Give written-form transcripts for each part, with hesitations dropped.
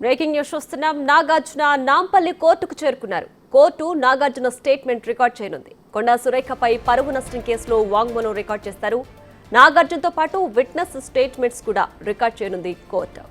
Breaking news చూస్తున్నాం. నాగార్జున నాంపల్లి కోర్టుకు చేరుకున్నారు. కోర్టు నాగార్జున స్టేట్మెంట్ రికార్డ్ చేయనుంది. కొండా సురేఖపై పరువు నష్టం కేసులో వాంగ్మూలం రికార్డ్ చేస్తారు. నాగార్జునతో పాటు విట్నెస్ స్టేట్మెంట్స్ కూడా రికార్డ్ చేయనుంది కోర్టు.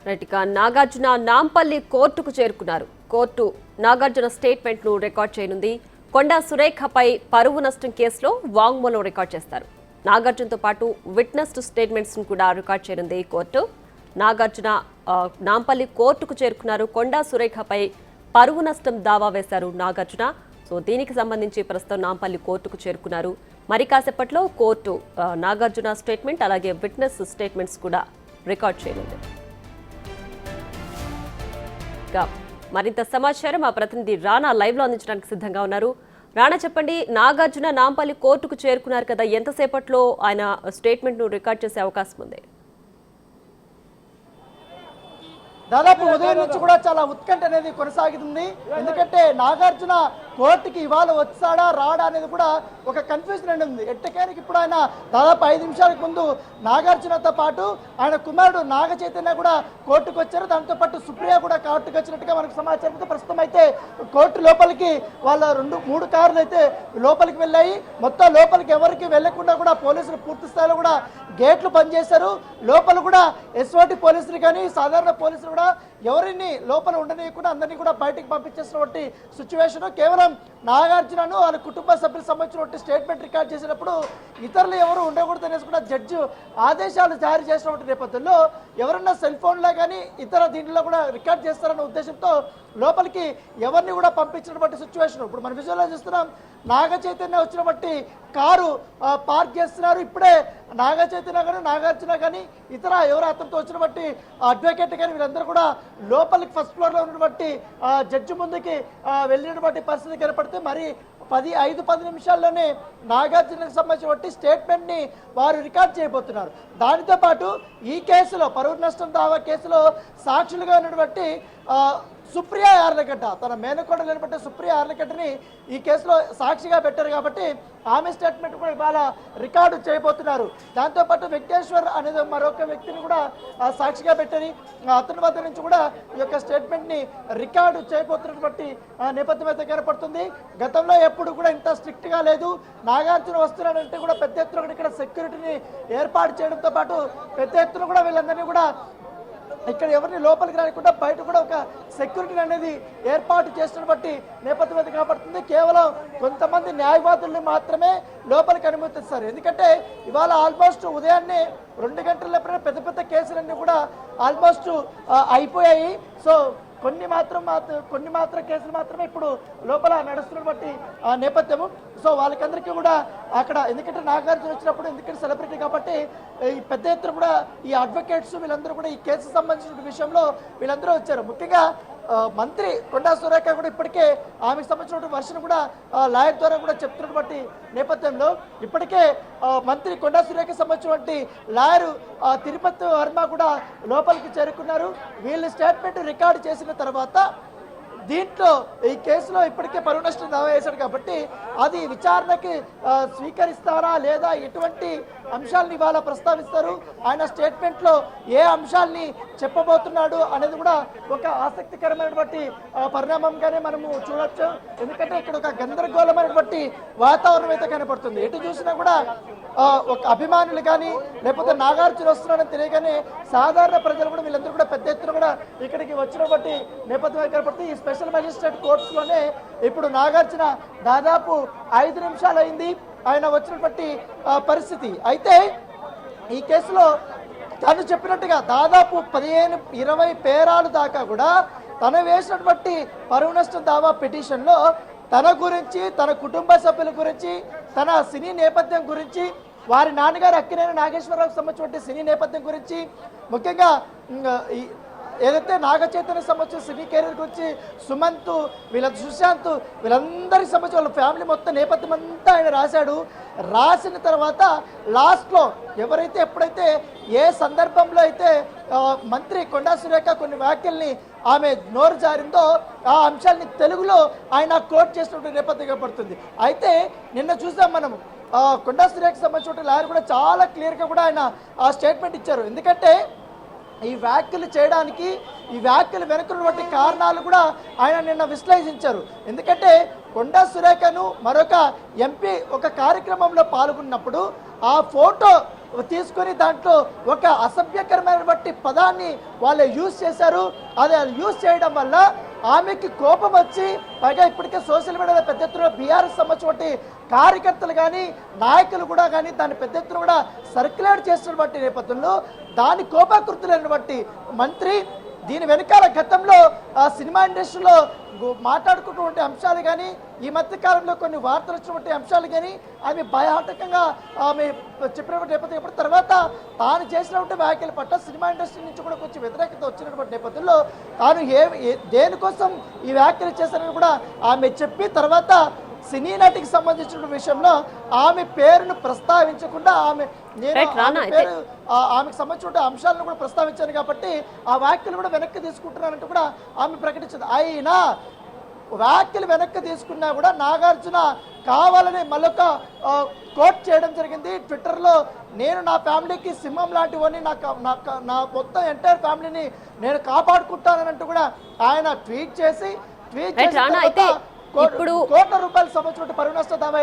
రైట్గా నాగార్జున నాంపల్లి కోర్టుకు చేరుకున్నారు. కోర్టు నాగార్జున స్టేట్మెంట్ ను రికార్డ్ చేయనుంది. కొండా సురేఖపై పరువు నష్టం కేసులో వాంగ్మూలం రికార్డ్ చేస్తారు. నాగార్జునతో పాటు విట్నెస్ స్టేట్మెంట్స్ ను కూడా రికార్డ్ చేయనుంది కోర్టు. నాగార్జున నాంపల్లి కోర్టుకు చేరుకున్నారు. కొండా సురేఖపై పరువు నష్టం దావా వేశారు నాగార్జున. సో దీనికి సంబంధించి ప్రస్తుతం నాంపల్లి కోర్టుకు చేరుకున్నారు. మరి కాసేపట్లో కోర్టు నాగార్జున స్టేట్మెంట్ అలాగే విట్నెస్ స్టేట్మెంట్స్ కూడా రికార్డ్ చేయనుంది. మరింత సమాచారం మా ప్రతినిధి రాణా లైవ్ లో అందించడానికి సిద్ధంగా ఉన్నారు. రాణా, చెప్పండి, నాగార్జున నాంపల్లి కోర్టుకు చేరుకున్నారు కదా, ఎంతసేపట్లో ఆయన స్టేట్మెంట్ ను రికార్డ్ చేసే అవకాశం ఉంది? దాదాపు ఉదయం నుంచి కూడా చాలా ఉత్కంఠ అనేది కొనసాగుతుంది. ఎందుకంటే నాగార్జున కోర్టుకి ఇవాళ వచ్చాడా రాడా అనేది కూడా ఒక కన్ఫ్యూజన్ అనేది ఉంది. ఎట్టకేరికి ఇప్పుడు ఆయన దాదాపు 5 నిమిషాలకు ముందు నాగార్జునతో పాటు ఆయన కుమారుడు నాగ చైతన్య కూడా కోర్టుకు వచ్చారు. దాంతో పాటు సుప్రియ కూడా కోర్టుకు వచ్చినట్టుగా మనకు సమాచారం. ప్రస్తుతం అయితే కోర్టు లోపలికి వాళ్ళ 2-3 కార్లు అయితే లోపలికి వెళ్ళాయి. మొత్తం లోపలికి ఎవరికి వెళ్లకుండా కూడా పోలీసులు పూర్తి స్థాయిలో కూడా గేట్లు బంద్ చేశారు. లోపల కూడా ఎస్ఓటి పోలీసులు కానీ సాధారణ పోలీసులు కూడా ఎవరిని లోపల ఉండనీయకుండా అందరినీ కూడా బయటికి పంపించేసినటువంటి సిచ్యువేషన్. కేవలం నాగార్జునను వాళ్ళ కుటుంబ సభ్యులకు సంబంధించినటువంటి స్టేట్మెంట్ రికార్డ్ చేసినప్పుడు ఇతరులు ఎవరు ఉండకూడదు అనేసి కూడా జడ్జి ఆదేశాలు జారీ చేసినటువంటి నేపథ్యంలో ఎవరన్నా సెల్ ఫోన్లో కానీ ఇతర దీంట్లో కూడా రికార్డ్ చేస్తారన్న ఉద్దేశంతో లోపలికి ఎవరిని కూడా పంపించినటువంటి సిచ్యువేషన్. ఇప్పుడు మనం విజువల్లో చూస్తున్నాం, నాగ చైతన్య వచ్చినటువంటి కారు పార్క్ చేస్తున్నారు. ఇప్పుడే నాగ చైతన్య కానీ నాగార్జున కానీ ఇతర ఎవరు అతనితో వచ్చినటువంటి అడ్వకేట్ కానీ వీళ్ళందరూ కూడా లోపలికి ఫస్ట్ ఫ్లోర్లో ఉన్నటువంటి జడ్జి ముందుకి వెళ్ళినటువంటి పరిస్థితి కనపడితే మరి 5-10 నిమిషాల్లోనే నాగార్జునకు సంబంధించిన స్టేట్మెంట్ని వారు రికార్డ్ చేయబోతున్నారు. దానితో పాటు ఈ కేసులో పరువు నష్టం దావా కేసులో సాక్షులుగా ఉన్నటువంటి సుప్రియ యార్లగడ్డ, తన మేనకోడ లేనటువంటి సుప్రియ యార్లగడ్డని ఈ కేసులో సాక్షిగా పెట్టారు కాబట్టి ఆమె స్టేట్మెంట్ కూడా ఇవాళ రికార్డు చేయబోతున్నారు. దాంతోపాటు వెంకటేశ్వర్ అనేది మరొక వ్యక్తిని కూడా సాక్షిగా పెట్టారు. అతని వద్ద నుంచి కూడా ఈ యొక్క స్టేట్మెంట్ని రికార్డు చేయబోతున్నటువంటి నేపథ్యం అయితే కనపడుతుంది. గతంలో ఎప్పుడు కూడా ఇంత స్ట్రిక్ట్గా లేదు. నాగార్జున వస్తున్నాడంటే కూడా పెద్ద ఎత్తున ఇక్కడ సెక్యూరిటీని ఏర్పాటు చేయడంతో పాటు పెద్ద ఎత్తున కూడా వీళ్ళందరినీ కూడా ఇక్కడ ఎవరిని లోపలికి రాకుండా బయట కూడా ఒక సెక్యూరిటీ అనేది ఏర్పాటు చేసినటువంటి నేపథ్యం అయితే కనపడుతుంది. కేవలం కొంతమంది న్యాయవాదుల్ని మాత్రమే లోపలికి అనుమతిస్తారు. ఎందుకంటే ఇవాళ ఆల్మోస్ట్ ఉదయాన్నే 2 గంటల పెద్ద పెద్ద కేసులన్నీ కూడా ఆల్మోస్ట్ అయిపోయాయి. సో కొన్ని మాత్రం కేసులు మాత్రమే ఇప్పుడు లోపల నడుస్తున్నటువంటి నేపథ్యము. సో వాళ్ళకందరికీ కూడా అక్కడ ఎందుకంటే నాగార్జున వచ్చినప్పుడు ఎందుకంటే సెలబ్రిటీ కాబట్టి ఈ పెద్ద ఎత్తున కూడా ఈ అడ్వకేట్స్ వీళ్ళందరూ కూడా ఈ కేసుకు సంబంధించిన విషయంలో వీళ్ళందరూ వచ్చారు. ముఖ్యంగా మంత్రి కొండా సురేఖ కూడా ఇప్పటికే ఆమెకు సంబంధించిన వర్షన్ కూడా లాయర్ ద్వారా కూడా చెప్తున్నటువంటి నేపథ్యంలో ఇప్పటికే మంత్రి కొండా సురేఖ సంబంధించినటువంటి లాయరు తిరుపతి వర్మ కూడా లోపలికి చేరుకున్నారు. వీళ్ళు స్టేట్మెంట్ రికార్డు చేసిన తర్వాత దీంట్లో ఈ కేసులో ఇప్పటికే పరువు నష్టం దావా వేశాడు కాబట్టి అది విచారణకి స్వీకరిస్తారా లేదా ఎటువంటి అంశాలను ఇవాళ ప్రస్తావిస్తారు, ఆయన స్టేట్మెంట్లో ఏ అంశాలని చెప్పబోతున్నాడు అనేది కూడా ఒక ఆసక్తికరమైనటువంటి పరిణామంగానే మనము చూడొచ్చు. ఎందుకంటే ఇక్కడ ఒక గందరగోళమైనటువంటి వాతావరణం అయితే కనపడుతుంది. ఎటు చూసినా కూడా ఒక అభిమానులు కానీ లేకపోతే నాగార్జున వస్తున్నాడని తెలియగానే సాధారణ ప్రజలు కూడా వీళ్ళందరూ కూడా పెద్ద ఎత్తున కూడా ఇక్కడికి వచ్చినటువంటి నేపథ్యం కనపడుతుంది. ఈ స్పెషల్ మెజిస్ట్రేట్ కోర్ట్స్లోనే ఇప్పుడు నాగార్జున దాదాపు 5 నిమిషాలు అయింది ఆయన వచ్చినటువంటి పరిస్థితి. అయితే ఈ కేసులో తను చెప్పినట్టుగా దాదాపు 15-20 పేరాలు దాకా కూడా తను వేసినటువంటి పరువు నష్టం దావా పిటిషన్లో తన గురించి, తన కుటుంబ సభ్యుల గురించి, తన సినీ నేపథ్యం గురించి, వారి నాన్నగారు అక్కినేని నాగేశ్వరరావుకు సంబంధించిన సినీ నేపథ్యం గురించి, ముఖ్యంగా ఏదైతే నాగ చైతన్య సంబంధించిన సినీ కెరీర్ గురించి, సుమంత్, సుశాంత్, వీళ్ళందరికీ సంబంధించి వాళ్ళ ఫ్యామిలీ మొత్తం నేపథ్యం అంతా ఆయన రాశాడు. రాసిన తర్వాత లాస్ట్లో ఎవరైతే ఎప్పుడైతే ఏ సందర్భంలో అయితే మంత్రి కొండా సురేఖ కొన్ని వ్యాఖ్యల్ని ఆమె నోరు జారిందో ఆ అంశాలని తెలుగులో ఆయన కోట్ చేసినటువంటి నేపథ్యంగా పడుతుంది. అయితే నిన్న చూసాం మనం కొండా సురేఖకు సంబంధించిన లాయర్ కూడా చాలా క్లియర్గా కూడా ఆయన ఆ స్టేట్మెంట్ ఇచ్చారు. ఎందుకంటే ఈ వ్యాఖ్యలు చేయడానికి, ఈ వ్యాఖ్యలు వెనుకున్నటువంటి కారణాలు కూడా ఆయన నిన్న విశ్లేషించారు. ఎందుకంటే కొండా సురేఖను మరొక ఎంపీ ఒక కార్యక్రమంలో పాల్గొన్నప్పుడు ఆ ఫోటో తీసుకొని దాంట్లో ఒక అసభ్యకరమైనటువంటి పదాన్ని వాళ్ళు యూజ్ చేశారు. అది యూజ్ చేయడం వల్ల ఆమెకి కోపం వచ్చి, పైగా ఇప్పటికే సోషల్ మీడియాలో పెద్ద ఎత్తున బీఆర్ఎస్ సంబంధించినటువంటి కార్యకర్తలు కానీ నాయకులు కూడా కానీ దాన్ని పెద్ద ఎత్తున కూడా సర్క్యులేట్ చేస్తున్నటువంటి నేపథ్యంలో దాని కోపాకృతులైనటువంటి మంత్రి దీని వెనకాల గతంలో సినిమా ఇండస్ట్రీలో మాట్లాడుకున్నటువంటి అంశాలు కానీ, ఈ మధ్య కాలంలో కొన్ని వార్తలు వచ్చినటువంటి అంశాలు కానీ ఆమె భయాటకంగా ఆమె చెప్పినటువంటి నేపథ్యం తర్వాత తాను చేసినటువంటి వ్యాఖ్యల పట్ల సినిమా ఇండస్ట్రీ నుంచి కూడా కొంచెం వ్యతిరేకత వచ్చినటువంటి నేపథ్యంలో తాను దేనికోసం ఈ వ్యాఖ్యలు చేశారని కూడా ఆమె చెప్పి తర్వాత సినీ నటికి సంబంధించిన విషయంలో ఆమె పేరును ప్రస్తావించకుండా ఆమెకు సంబంధించిన అంశాలను కూడా ప్రస్తావించాను కాబట్టి ఆ వ్యాఖ్యలు కూడా వెనక్కి తీసుకుంటున్నారంటూ కూడా ఆమె ప్రకటించింది. అయినా వ్యాఖ్యలు వెనక్కి తీసుకున్నా కూడా నాగార్జున కావాలని మళ్ళొక కోట్ చేయడం జరిగింది ట్విట్టర్లో. నేను నా ఫ్యామిలీకి సింహం లాంటివని, నా మొత్తం ఎంటైర్ ఫ్యామిలీని నేను కాపాడుకుంటానంటూ కూడా ఆయన ట్వీట్ చేసి ఇప్పుడు కోట్ల రూపాయలు సంబంధించిన పరువు నష్ట దావా